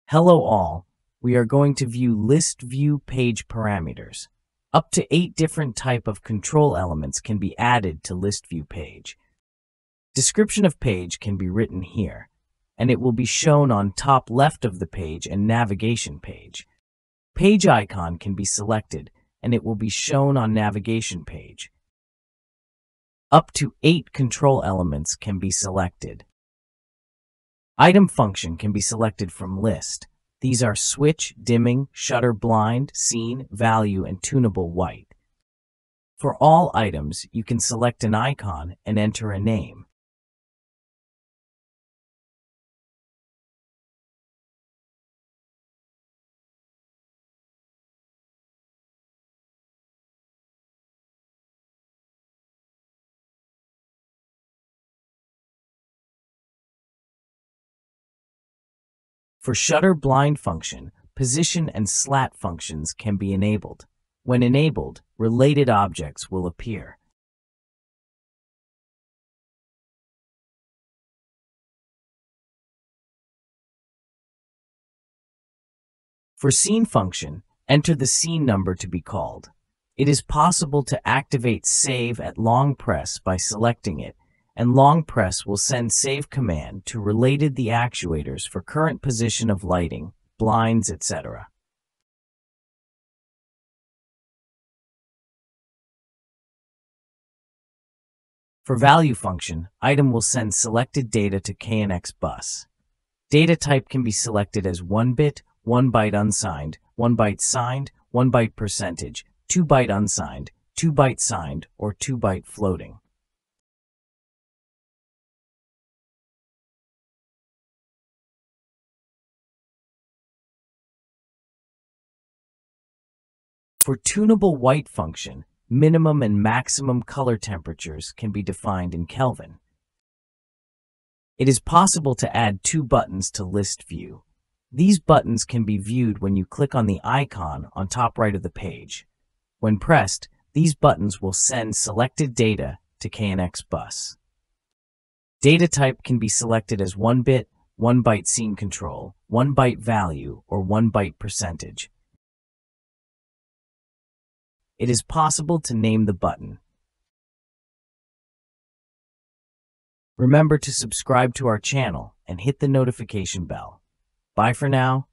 Hello all, we are going to view list view page parameters. Up to 8 different type of control elements can be added to list view page. Description of page can be written here, and it will be shown on top left of the page and navigation page. Page icon can be selected, and it will be shown on navigation page. Up to 8 control elements can be selected. Item function can be selected from list. These are switch, dimming, shutter blind, scene, value, and tunable white. For all items, you can select an icon and enter a name. For shutter blind function, position and slat functions can be enabled. When enabled, related objects will appear. For scene function, enter the scene number to be called. It is possible to activate save at long press by selecting it, and long press will send save command to related the actuators for current position of lighting, blinds, etc. For value function, item will send selected data to KNX bus. Data type can be selected as 1 bit, 1 byte unsigned, 1 byte signed, 1 byte percentage, 2 byte unsigned, 2 byte signed, or 2 byte floating. For tunable white function, minimum and maximum color temperatures can be defined in Kelvin. It is possible to add 2 buttons to list view. These buttons can be viewed when you click on the icon on top right of the page. When pressed, these buttons will send selected data to KNX bus. Data type can be selected as 1 bit, 1 byte scene control, 1 byte value, or 1 byte percentage. It is possible to name the button. Remember to subscribe to our channel and hit the notification bell. Bye for now.